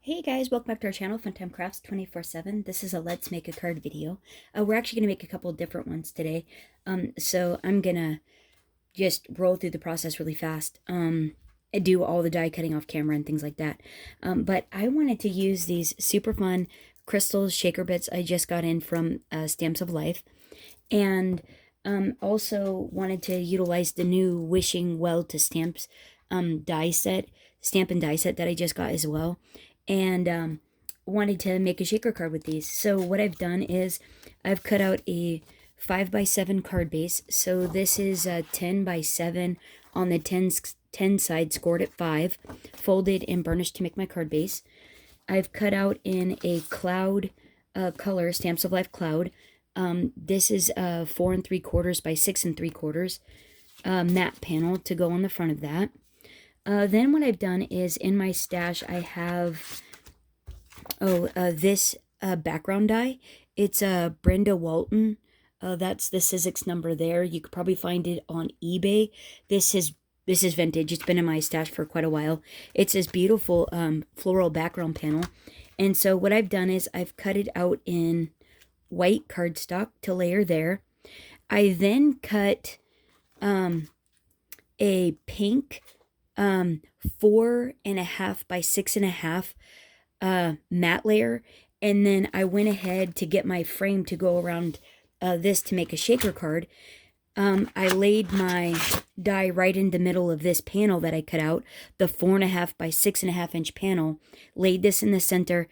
Hey guys, welcome back to our channel, Funtime Crafts 24/7. This is a Let's Make a Card video. We're actually going to make a couple different ones today. So I'm going to just roll through the process really fast. I do all the die cutting off camera and things like that. But I wanted to use these super fun crystals, shaker bits I just got in from Stamps of Life. And also wanted to utilize the new Wishing Well to Stamps die set, stamp and die set that I just got as well. And wanted to make a shaker card with these. So what I've done is I've cut out a 5x7 card base. So this is 10x7 on the 10 side, scored at 5, folded and burnished to make my card base. I've cut out in a cloud color, Stamps of Life cloud. This is 4 3/4 by 6 3/4 matte panel to go on the front of that. Then what I've done is in my stash I have this background die. It's a Brenda Walton. That's the Sizzix number there. You could probably find it on eBay. This is vintage. It's been in my stash for quite a while. It's this beautiful floral background panel. And so what I've done is I've cut it out in white cardstock to layer there. I then cut a pink 4.5 by 6.5 matte layer, and then I went ahead to get my frame to go around this to make a shaker card. I laid my die right in the middle of this panel that I cut out, the 4.5 by 6.5 inch panel, laid this in the center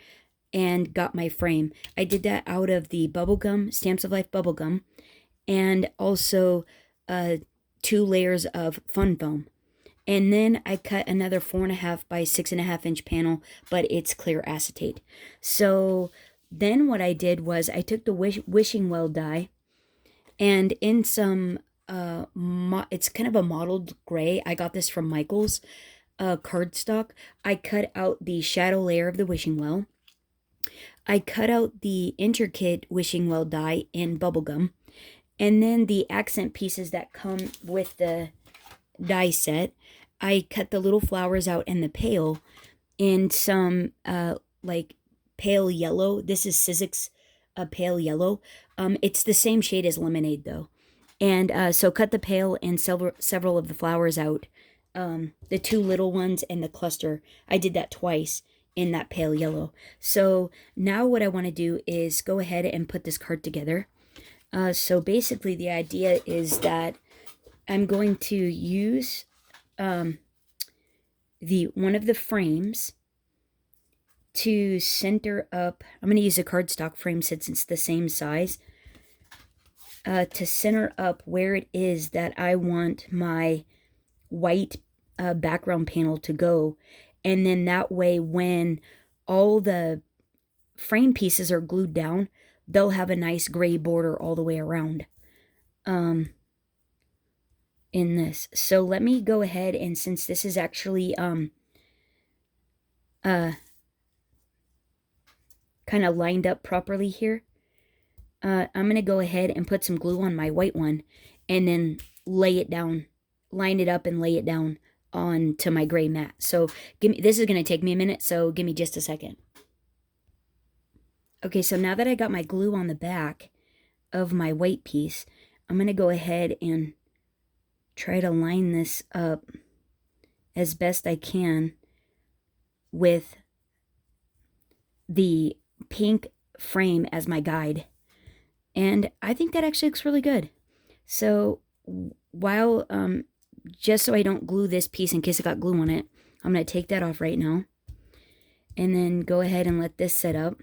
and got my frame. I did that out of the bubblegum, Stamps of Life bubblegum, and also 2 layers of fun foam. And then I cut another 4.5 by 6.5 inch panel, but it's clear acetate. So then what I did was I took the Wishing Well die, and in some, it's kind of a mottled gray. I got this from Michael's cardstock. I cut out the shadow layer of the Wishing Well. I cut out the intricate Wishing Well die in bubblegum. And then the accent pieces that come with the die set, I cut the little flowers out in the pale in some like pale yellow. This is Sizzix pale yellow. It's the same shade as lemonade though. And so cut the pale and several of the flowers out. The 2 little ones and the cluster. I did that twice in that pale yellow. So now what I want to do is go ahead and put this card together. So basically the idea is that I'm going to use one of the frames to center up. I'm going to use a cardstock frame since it's the same size, to center up where it is that I want my white background panel to go. And then that way when all the frame pieces are glued down, they'll have a nice gray border all the way around. In this. So let me go ahead, and since this is actually kind of lined up properly here, I'm going to go ahead and put some glue on my white one and then lay it down, line it up and lay it down onto my gray mat. So this is going to take me a minute, so give me just a second. Okay, so now that I got my glue on the back of my white piece, I'm going to go ahead and try to line this up as best I can with the pink frame as my guide. And I think that actually looks really good. So while, just so I don't glue this piece in case it got glue on it, I'm going to take that off right now. And then go ahead and let this set up.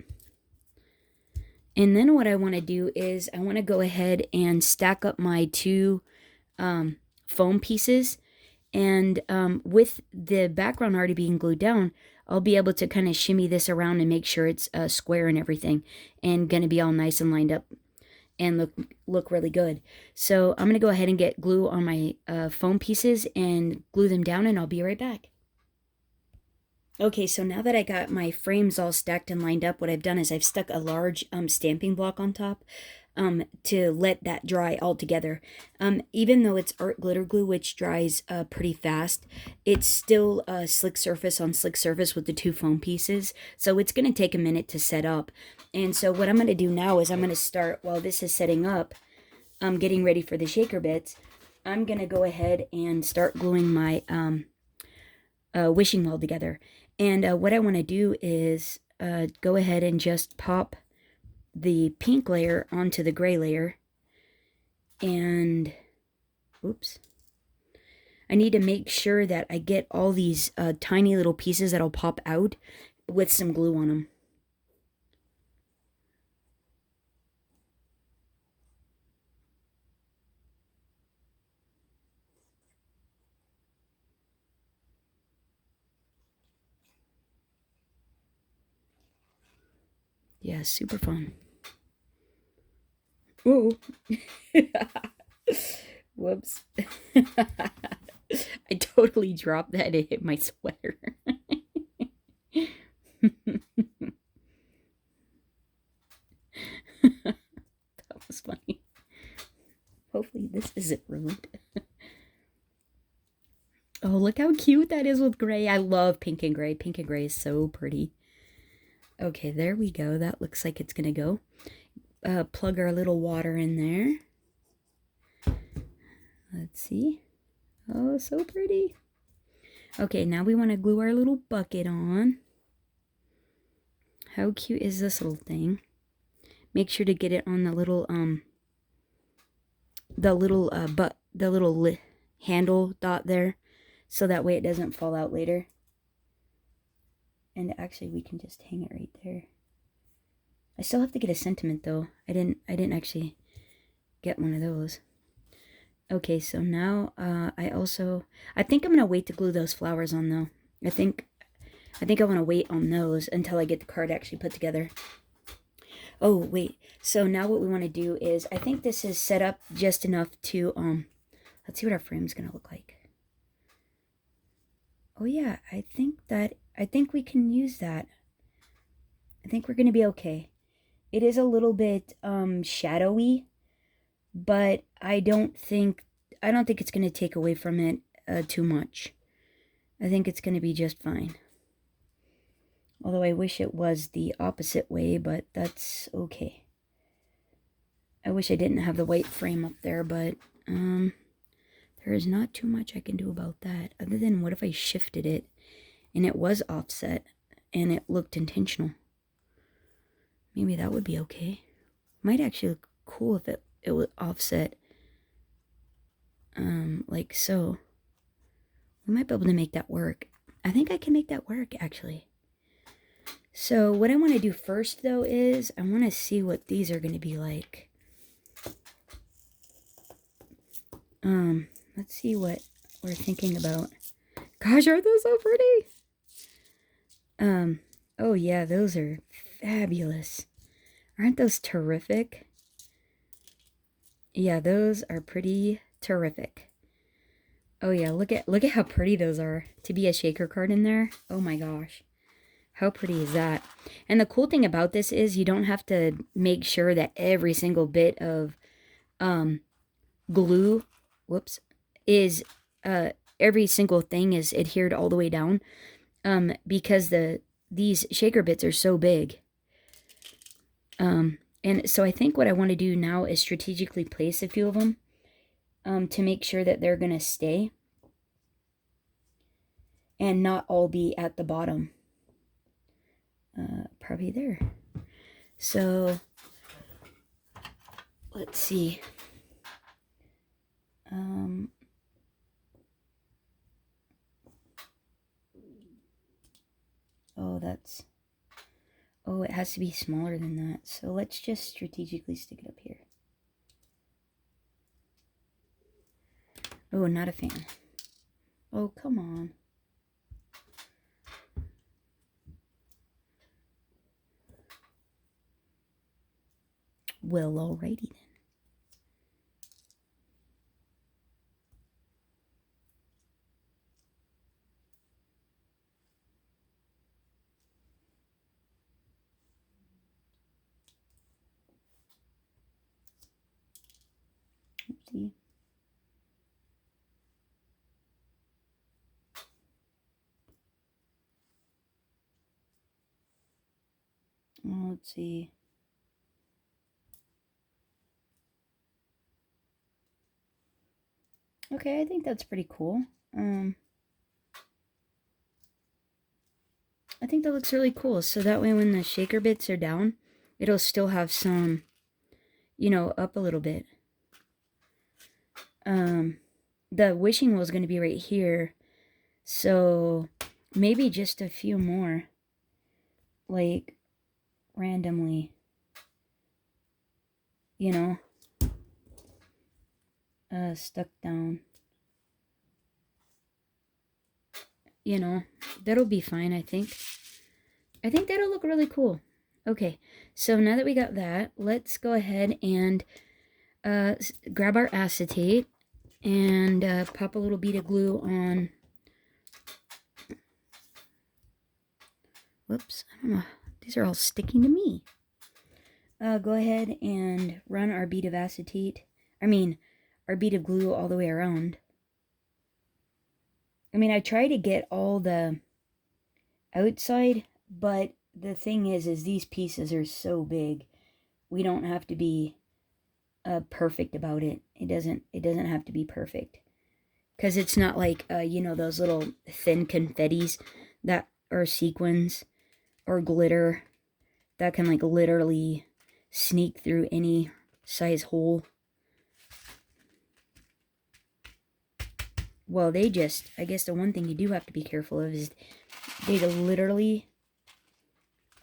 And then what I want to do is I want to go ahead and stack up my 2 foam pieces, and with the background already being glued down, I'll be able to kind of shimmy this around and make sure it's square and everything, and gonna be all nice and lined up and look really good. So I'm gonna go ahead and get glue on my foam pieces and glue them down, and I'll be right back. Okay, so now that I got my frames all stacked and lined up, what I've done is I've stuck a large stamping block on top. to let that dry all together. Even though it's art glitter glue, which dries pretty fast, it's still a slick surface on slick surface with the two foam pieces. So it's going to take a minute to set up. And so what I'm going to do now is I'm going to start, while this is setting up, getting ready for the shaker bits, I'm going to go ahead and start gluing my wishing well together. And what I want to do is go ahead and just pop the pink layer onto the gray layer. And, oops. I need to make sure that I get all these tiny little pieces that'll pop out with some glue on them. Yeah, super fun. Oh. Whoops. I totally dropped that. It hit my sweater. That was funny. Hopefully this isn't ruined. Oh, look how cute that is with gray. I love pink and gray. Pink and gray is so pretty. Okay, there we go. That looks like it's gonna go. Plug our little water in there. Let's see. Oh, so pretty. Okay, now we want to glue our little bucket on. How cute is this little thing? Make sure to get it on the little handle dot there, so that way it doesn't fall out later. And actually, we can just hang it right there. I still have to get a sentiment though. I didn't actually get one of those. Okay, so now I think I'm gonna wait to glue those flowers on though. I think I want to wait on those until I get the card actually put together. Oh, wait. So now what we want to do is, I think this is set up just enough to, let's see what our frame's going to look like. Oh yeah, I think we can use that. I think we're going to be okay. It is a little bit, shadowy, but I don't think it's going to take away from it, too much. I think it's going to be just fine. Although I wish it was the opposite way, but that's okay. I wish I didn't have the white frame up there, but there is not too much I can do about that. Other than, what if I shifted it and it was offset and it looked intentional? Maybe that would be okay. Might actually look cool if it was offset like so. We might be able to make that work. I think I can make that work, actually. So what I want to do first, though, is I want to see what these are going to be like. Let's see what we're thinking about. Gosh, aren't those so pretty? Oh yeah, those are fabulous. Aren't those terrific? Yeah, those are pretty terrific. Oh yeah, look at how pretty those are. To be a shaker card in there. Oh my gosh. How pretty is that? And the cool thing about this is you don't have to make sure that every single bit of glue, whoops, is every single thing is adhered all the way down, because these shaker bits are so big. And so I think what I want to do now is strategically place a few of them to make sure that they're going to stay and not all be at the bottom. Probably there. So let's see. Oh, it has to be smaller than that. So let's just strategically stick it up here. Oh, not a fan. Oh, come on. Well, alrighty then. See. Let's see. Okay, I think that's pretty cool. I think that looks really cool. So that way when the shaker bits are down, it'll still have some, you know, up a little bit. The wishing well is going to be right here. So maybe just a few more. Like, randomly. You know. Stuck down. You know, that'll be fine, I think. I think that'll look really cool. Okay, so now that we got that, let's go ahead and grab our acetate and pop a little bead of glue on. Whoops, I don't know. These are all sticking to me. Go ahead and run our bead of acetate. Our bead of glue all the way around. I try to get all the outside, but the thing is these pieces are so big. We don't have to be perfect about it. It doesn't have to be perfect. Because it's not like, you know, those little thin confettis that are sequins or glitter that can, like, literally sneak through any size hole. Well, I guess the one thing you do have to be careful of is they literally,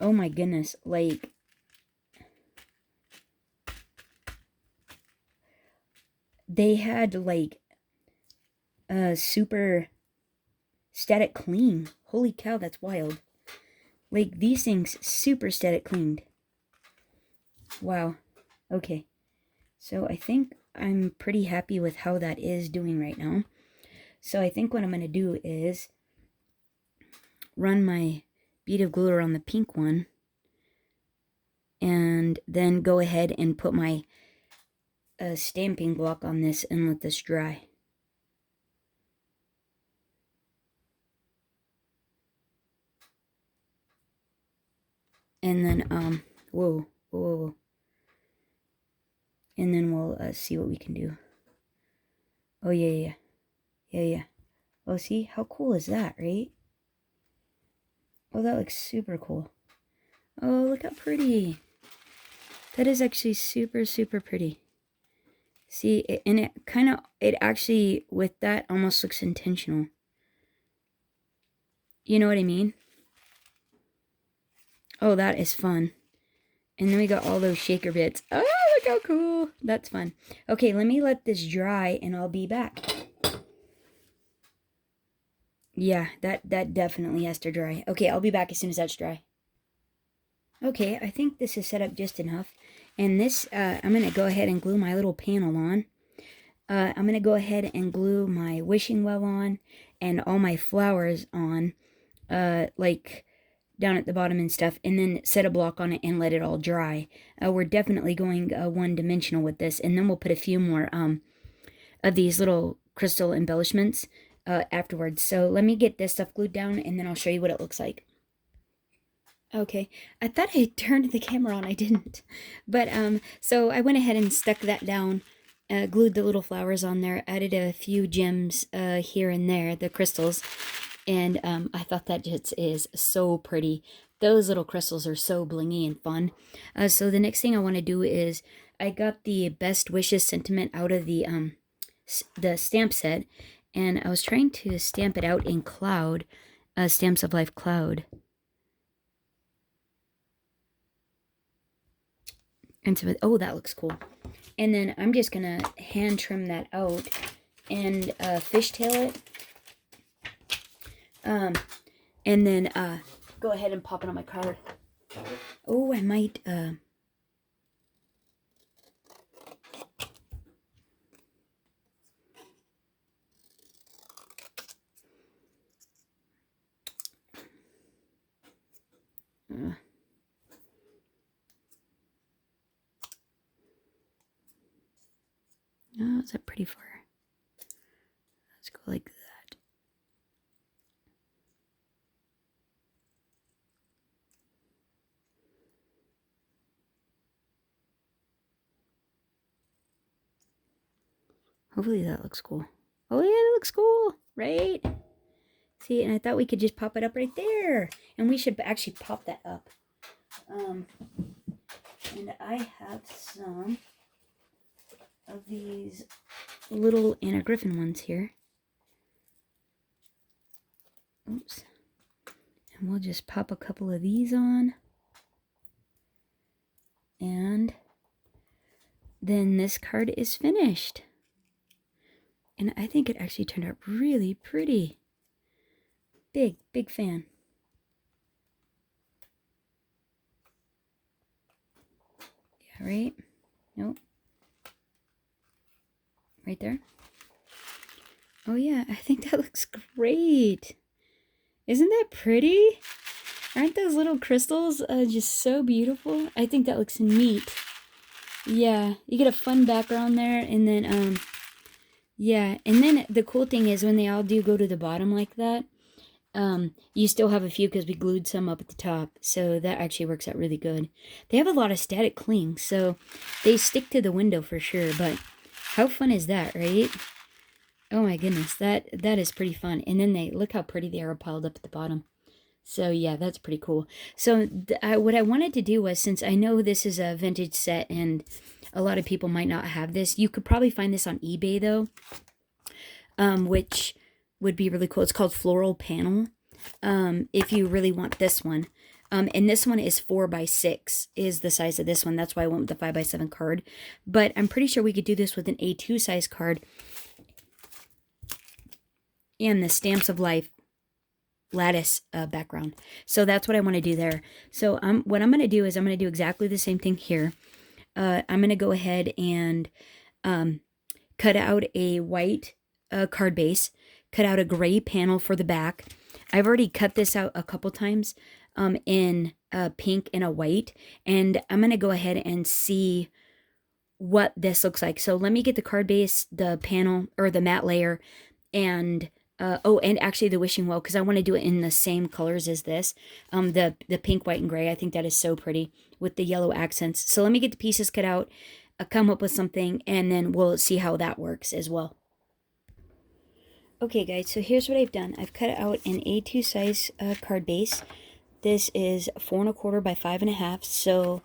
oh my goodness, like, they had, like, a super static clean. Holy cow, that's wild. Like, these things super static cleaned. Wow. Okay. So I think I'm pretty happy with how that is doing right now. So I think what I'm going to do is run my bead of glue around the pink one and then go ahead and put my stamping block on this and let this dry. And then, whoa. And then we'll see what we can do. Oh, yeah. Oh, see? How cool is that, right? Oh, that looks super cool. Oh, look how pretty. That is actually super, super pretty. See, and it actually, with that, almost looks intentional. You know what I mean? Oh, that is fun. And then we got all those shaker bits. Oh, look how cool. That's fun. Okay, let me let this dry and I'll be back. Yeah, that definitely has to dry. Okay, I'll be back as soon as that's dry. Okay, I think this is set up just enough. And this, I'm going to go ahead and glue my little panel on. I'm going to go ahead and glue my wishing well on and all my flowers on, like down at the bottom and stuff, and then set a block on it and let it all dry. We're definitely going one-dimensional with this, and then we'll put a few more of these little crystal embellishments afterwards. So let me get this stuff glued down, and then I'll show you what it looks like. Okay, I thought I turned the camera on, I didn't. But, so I went ahead and stuck that down, glued the little flowers on there, added a few gems here and there, the crystals, and I thought that just is so pretty. Those little crystals are so blingy and fun. So the next thing I want to do is, I got the Best Wishes sentiment out of the stamp set, and I was trying to stamp it out in Cloud, Stamps of Life Cloud. And so, oh, that looks cool. And then I'm just gonna hand trim that out and fishtail it. And then go ahead and pop it on my card. Oh, I might is that pretty far? Let's go like that. Hopefully that looks cool. Oh yeah, that looks cool, right? See, and I thought we could just pop it up right there. And we should actually pop that up. And I have some of these little Anna Griffin ones here. Oops. And we'll just pop a couple of these on. And then this card is finished. And I think it actually turned out really pretty. Big fan. Yeah, right? Nope. Right there. Oh yeah, I think that looks great. Isn't that pretty? Aren't those little crystals just so beautiful? I think that looks neat. Yeah, you get a fun background there, and then yeah, and then the cool thing is when they all do go to the bottom like that, you still have a few because we glued some up at the top, so that actually works out really good. They have a lot of static cling, so they stick to the window for sure, but how fun is that, right? Oh my goodness, that is pretty fun. And then look how pretty they are piled up at the bottom. So yeah, that's pretty cool. So what I wanted to do was, since I know this is a vintage set and a lot of people might not have this, you could probably find this on eBay though, which would be really cool. It's called Floral Panel, if you really want this one. And this one is 4x6 is the size of this one. That's why I went with the 5x7 card. But I'm pretty sure we could do this with an A2 size card and the Stamps of Life lattice background. So that's what I want to do there. So what I'm going to do is I'm going to do exactly the same thing here. I'm going to go ahead and cut out a white card base, cut out a gray panel for the back. I've already cut this out a couple times in pink and a white, and I'm going to go ahead and see what this looks like. So let me get the card base, the panel, or the matte layer, and and actually the wishing well, because I want to do it in the same colors as this. The pink, white, and gray. I think that is so pretty with the yellow accents. So let me get the pieces cut out, come up with something, and then we'll see how that works as well. Okay guys, so here's what I've done. I've cut out an A2 size card base. This is 4 1/4 by 5 1/2. So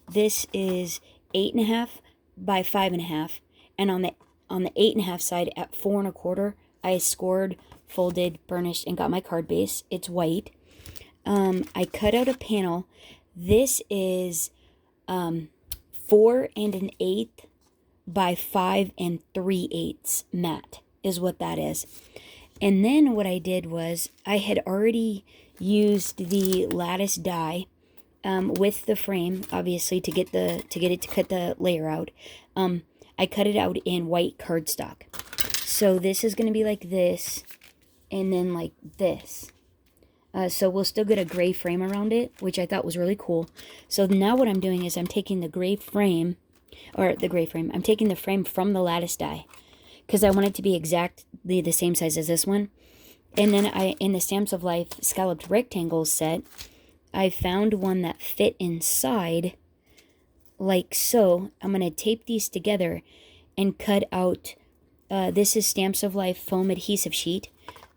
this is 8 1/2 by 5 1/2. And on the 8 1/2 side at 4 1/4, I scored, folded, burnished, and got my card base. It's white. I cut out a panel. This is 4 1/8 by 5 3/8 matte is what that is. And then what I did was I had already used the lattice die with the frame, obviously, to get it to cut the layer out. I cut it out in white cardstock. So this is going to be like this, and then like this. So we'll still get a gray frame around it, which I thought was really cool. So now what I'm doing is I'm taking the gray frame, I'm taking the frame from the lattice die, because I want it to be exactly the same size as this one. And then in the Stamps of Life scalloped rectangles set, I found one that fit inside, like so. I'm going to tape these together and cut out, this is Stamps of Life foam adhesive sheet.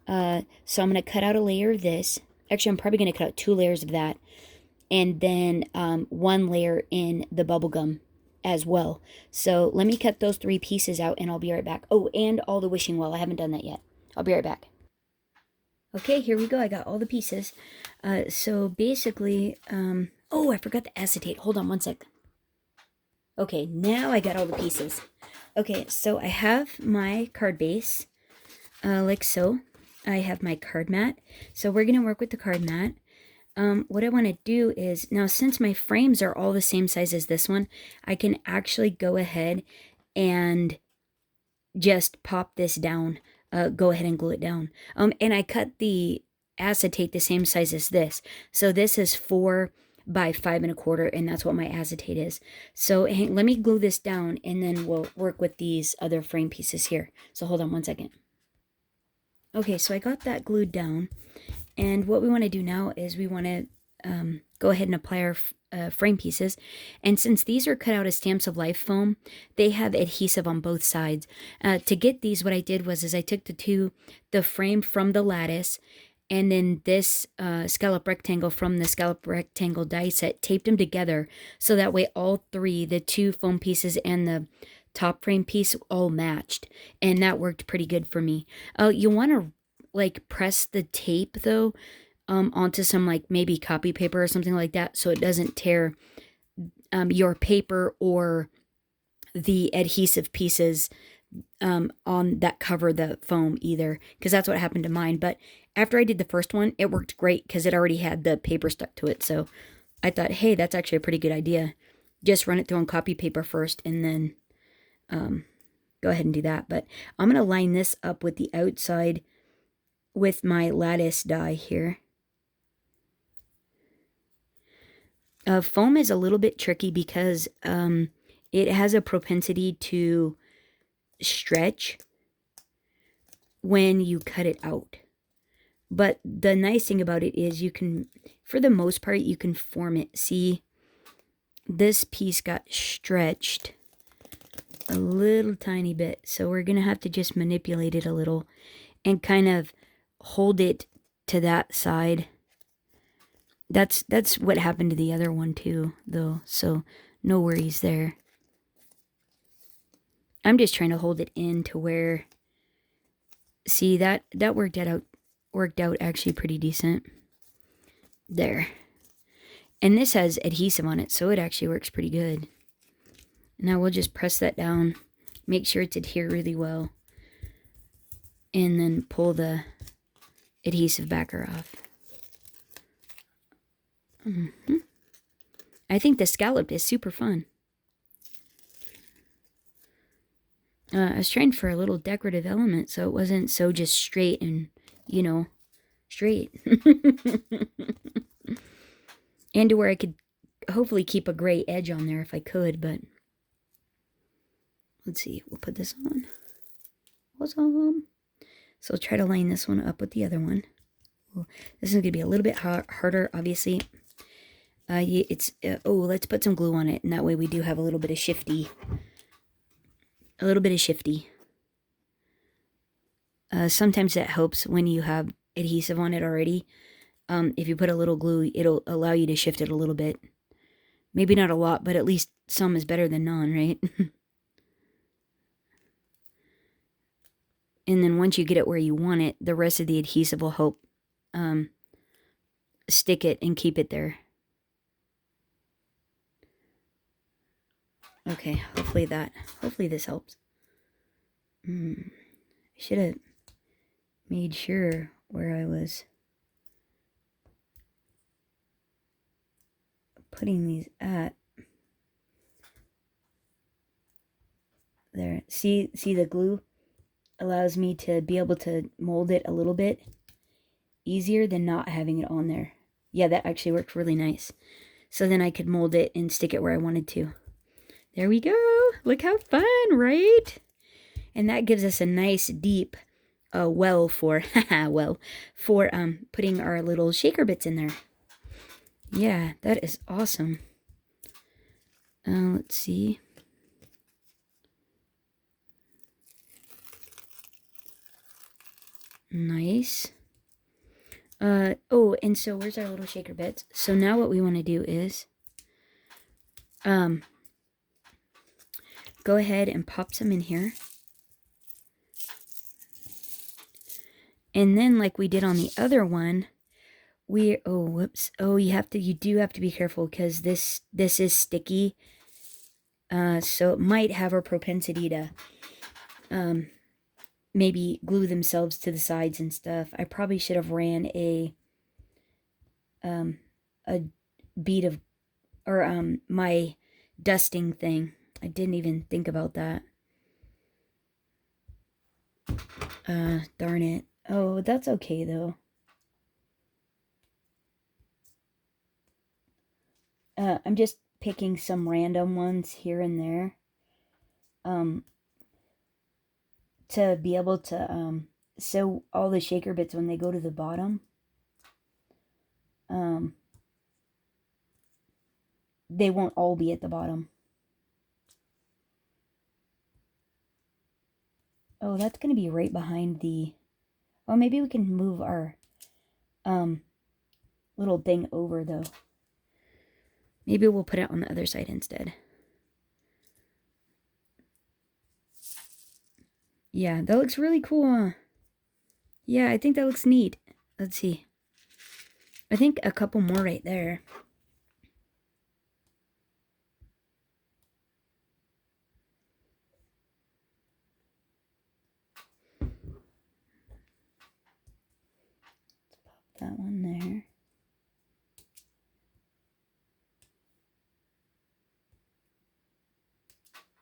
So I'm going to cut out a layer of this. Actually, I'm probably going to cut out 2 layers of that. And then 1 layer in the bubble gum as well. So let me cut those 3 pieces out and I'll be right back. Oh, and all the wishing well. I haven't done that yet. I'll be right back. Okay, here we go. I got all the pieces. So basically, oh, I forgot the acetate. Hold on one sec. Okay, now I got all the pieces. Okay, so I have my card base, like so. I have my card mat. So we're going to work with the card mat. What I want to do is, now since my frames are all the same size as this one, I can actually go ahead and just pop this down, go ahead and glue it down. And I cut the acetate the same size as this. So this is 4 by 5 1/4, and that's what my acetate is. So let me glue this down, and then we'll work with these other frame pieces here. So hold on one second. Okay, so I got that glued down, and what we want to do now is we want to go ahead and apply our frame pieces. And since these are cut out as Stamps of Life foam, they have adhesive on both sides. To get these, what I did was I took the frame from the lattice, and then this scallop rectangle from the scallop rectangle die set, taped them together so that way all three, the two foam pieces and the top frame piece, all matched, and that worked pretty good for me. You want to like press the tape though onto some like maybe copy paper or something like that, so it doesn't tear your paper or the adhesive pieces on that cover the foam either, because that's what happened to mine. But after I did the first one, it worked great because it already had the paper stuck to it. So I thought, hey, that's actually a pretty good idea. Just run it through on copy paper first, and then go ahead and do that. But I'm going to line this up with the outside with my lattice die here. Foam is a little bit tricky because it has a propensity to stretch when you cut it out. But the nice thing about it is you can, for the most part, you can form it. See, this piece got stretched a little tiny bit, so we're going to have to just manipulate it a little and kind of hold it to that side. That's what happened to the other one too, though, so no worries there. I'm just trying to hold it in to where, see, that worked out actually pretty decent. There. And this has adhesive on it, so it actually works pretty good. Now we'll just press that down, make sure it's adhered really well, and then pull the adhesive backer off. I think the scalloped is super fun. I was trying for a little decorative element, so it wasn't so just straight and, you know, straight. And to where I could hopefully keep a gray edge on there if I could, but let's see, we'll put this on. Awesome. So I'll try to line this one up with the other one. Well, this is going to be a little bit harder, obviously. Let's put some glue on it, and that way we do have a little bit of shifty. Sometimes that helps when you have adhesive on it already. If you put a little glue, it'll allow you to shift it a little bit. Maybe not a lot, but at least some is better than none, right? And then once you get it where you want it, the rest of the adhesive will help stick it and keep it there. Okay, hopefully this helps. I should have made sure where I was putting these at. There. See the glue allows me to be able to mold it a little bit easier than not having it on there. Yeah, that actually worked really nice. So then I could mold it and stick it where I wanted to. There we go. Look how fun, right? And that gives us a nice deep well for putting our little shaker bits in there. Yeah, that is awesome. Let's see. Nice. And so where's our little shaker bits? So now what we want to do is go ahead and pop some in here. And then like we did on the other one, you do have to be careful because this is sticky. So it might have a propensity to maybe glue themselves to the sides and stuff. I probably should have ran a bead of, or my dusting thing. I didn't even think about that. Darn it. Oh, that's okay though. I'm just picking some random ones here and there to be able to sew all the shaker bits when they go to the bottom. They won't all be at the bottom. Oh, that's going to be right behind the... Oh, maybe we can move our little thing over, though. Maybe we'll put it on the other side instead. Yeah, that looks really cool, huh? Yeah, I think that looks neat. Let's see. I think a couple more right there. Let's pop that one there.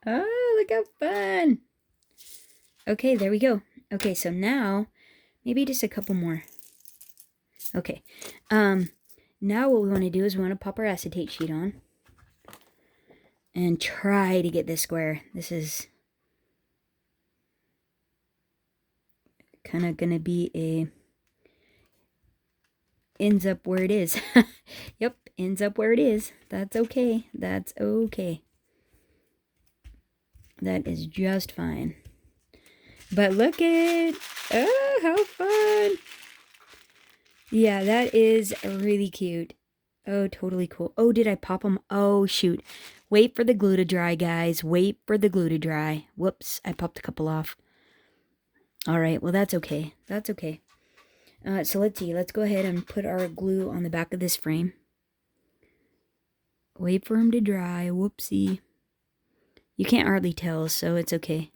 Oh, look how fun! Okay, there we go. Okay, so now, maybe just a couple more. Okay, now what we want to do is we want to pop our acetate sheet on. And try to get this square. This is kind of going to be a... ends up where it is. Yep, ends up where it is. That's okay. That's okay. That is just fine. But look at... Oh, how fun! Yeah, that is really cute. Oh, totally cool. Oh, did I pop them? Oh, shoot. Wait for the glue to dry, guys. Wait for the glue to dry. Whoops, I popped a couple off. All right, well, that's okay. That's okay. So let's see. Let's go ahead and put our glue on the back of this frame. Wait for them to dry. Whoopsie. You can't hardly tell, so it's okay.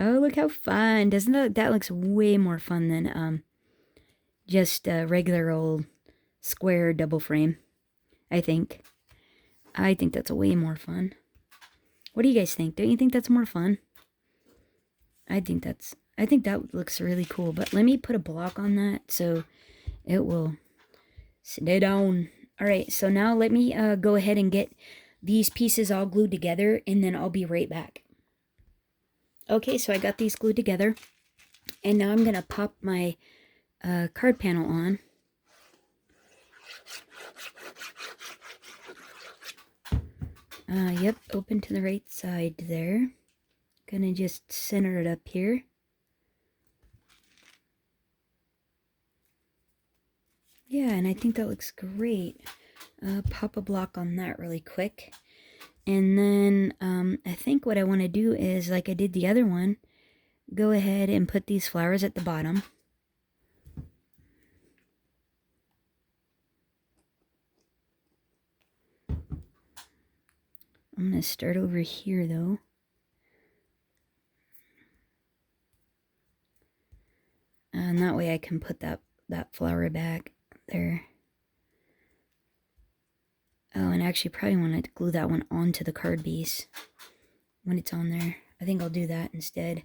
Oh, look how fun. Doesn't that looks way more fun than just a regular old square double frame, I think. I think that's way more fun. What do you guys think? Don't you think that's more fun? I think that looks really cool. But let me put a block on that so it will stay down. All right, so now let me go ahead and get these pieces all glued together, and then I'll be right back. Okay, so I got these glued together, and now I'm going to pop my card panel on. Yep, open to the right side there. Gonna just center it up here. Yeah, and I think that looks great. Pop a block on that really quick. And then I think what I want to do is, like I did the other one, go ahead and put these flowers at the bottom. I'm going to start over here, though. And that way I can put that flower back there. Oh, and I actually probably want to glue that one onto the card base when it's on there. I think I'll do that instead.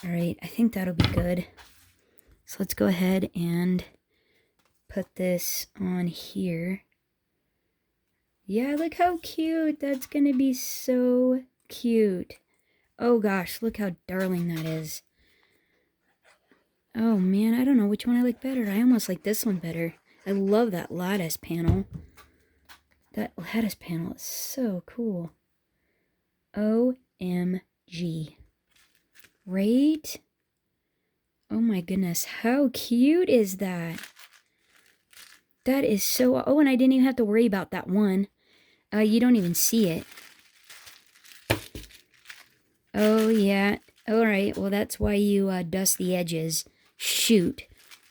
Alright, I think that'll be good. So let's go ahead and put this on here. Yeah, look how cute. That's going to be so cute. Oh gosh, look how darling that is. Oh man, I don't know which one I like better. I almost like this one better. I love that lattice panel. That lattice panel is so cool. OMG. Right? Oh my goodness, how cute is that? That is so... Oh, and I didn't even have to worry about that one. You don't even see it. Oh, yeah. All right, well, that's why you dust the edges. Shoot.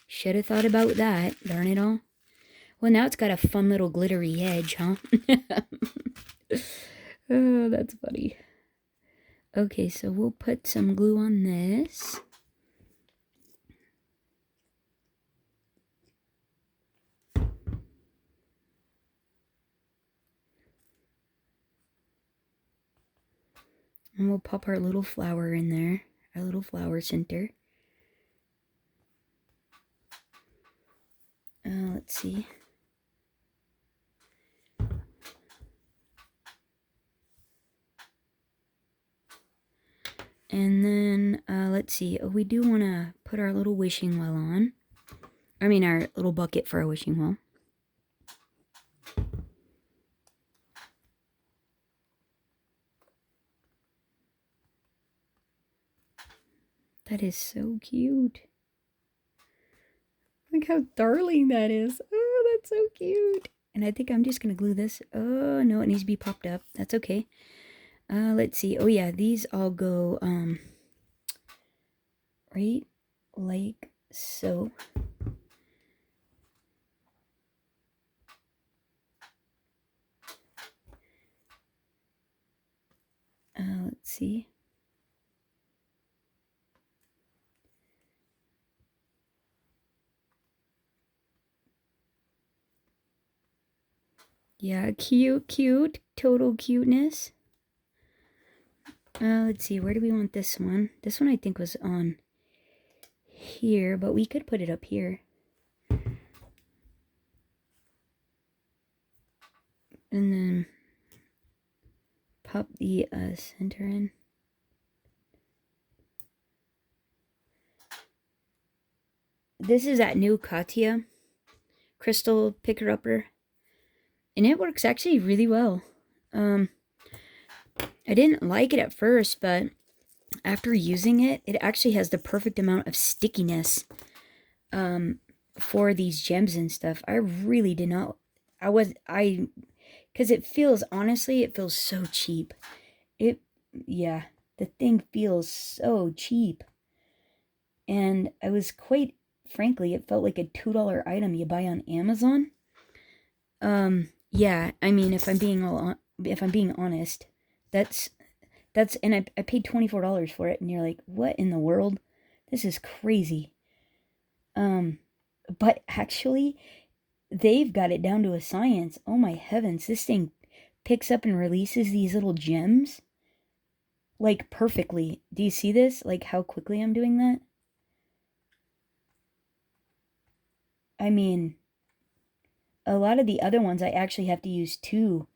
Should have thought about that. Darn it all. Well, now it's got a fun little glittery edge, huh? Oh, that's funny. Okay, so we'll put some glue on this. And we'll pop our little flower in there. Our little flower center. Let's see. And then, let's see. Oh, we do want to put our little wishing well on. I mean, our little bucket for our wishing well. That is so cute. Look how darling that is. Oh, that's so cute. And I think I'm just going to glue this. Oh, no, it needs to be popped up. That's okay. Let's see. Oh, yeah, these all go, right like so. Let's see. Yeah, cute, cute. Total cuteness. Let's see. Where do we want this one? This one I think was on here, but we could put it up here. And then pop the center in. This is that new Katia crystal picker-upper. And it works actually really well. I didn't like it at first, but after using it, it actually has the perfect amount of stickiness for these gems and stuff. I really did not, because it feels, honestly, it feels so cheap. Yeah, the thing feels so cheap. And I was quite, frankly, it felt like a $2 item you buy on Amazon. Yeah, I mean, if I'm being honest, that's, and I paid $24 for it, and you're like, what in the world? This is crazy. But actually, they've got it down to a science. Oh my heavens, this thing picks up and releases these little gems, like, perfectly. Do you see this? Like, how quickly I'm doing that? I mean, a lot of the other ones I actually have to use two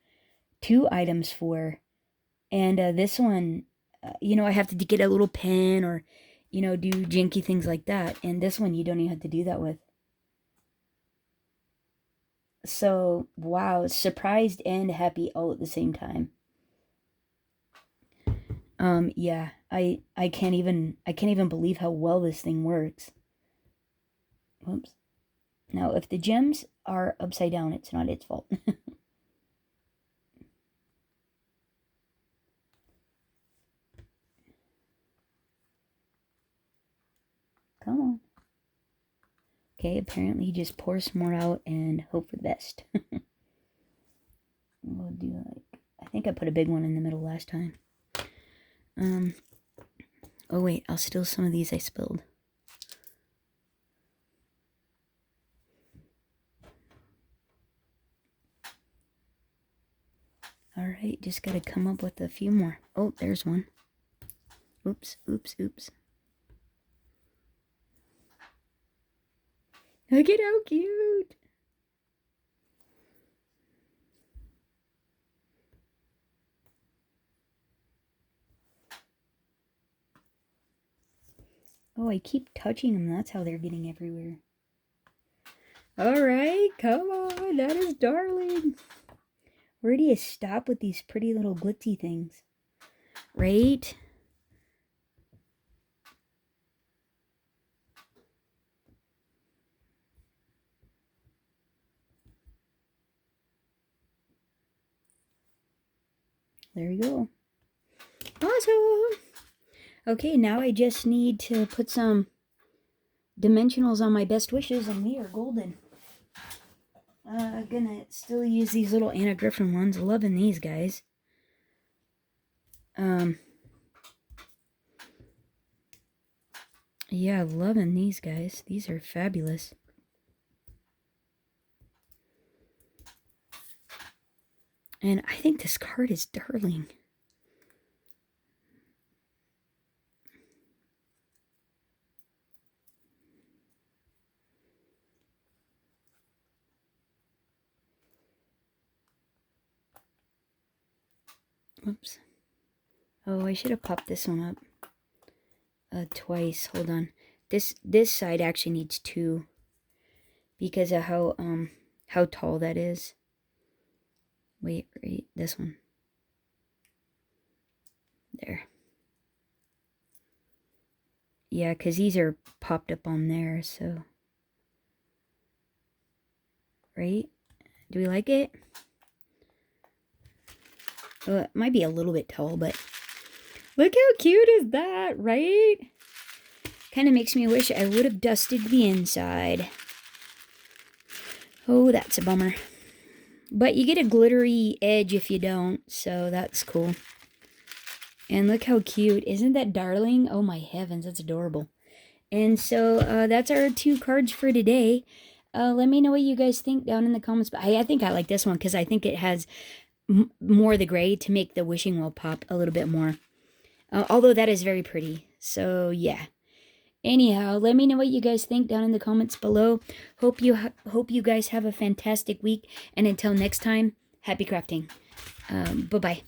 items for. And this one, I have to get a little pen or, do janky things like that. And this one, you don't even have to do that with. So, wow, surprised and happy all at the same time. Yeah, I can't even believe how well this thing works. Whoops. Now, if the gems are upside down, it's not its fault. Come on. Okay, apparently just pour some more out and hope for the best. We'll do I think I put a big one in the middle last time. Oh wait, I'll steal some of these I spilled. Alright, just gotta come up with a few more. Oh, there's one. Oops, oops, oops. Look at how cute! Oh, I keep touching them. That's how they're getting everywhere. Alright, come on. That is darling. Where do you stop with these pretty little glitzy things? Right? There you go. Awesome! Okay, now I just need to put some dimensionals on my best wishes and we are golden. Gonna still use these little Anna Griffin ones. Loving these guys. Yeah, loving these guys. These are fabulous. And I think this card is darling. Oops. Oh, I should have popped this one up twice. Hold on. This side actually needs 2 because of how tall that is. Wait, this one. There. Yeah, because these are popped up on there, so. Right? Do we like it? It might be a little bit tall, but look how cute is that, right? Kind of makes me wish I would have dusted the inside. Oh, that's a bummer. But you get a glittery edge if you don't, so that's cool. And look how cute. Isn't that darling? Oh my heavens, that's adorable. And so that's our 2 cards for today. Let me know what you guys think down in the comments. But I think I like this one because I think it has more of the gray to make the wishing well pop a little bit more. Although that is very pretty. So yeah. Anyhow, let me know what you guys think down in the comments below. Hope you guys have a fantastic week. And until next time, happy crafting. Bye-bye.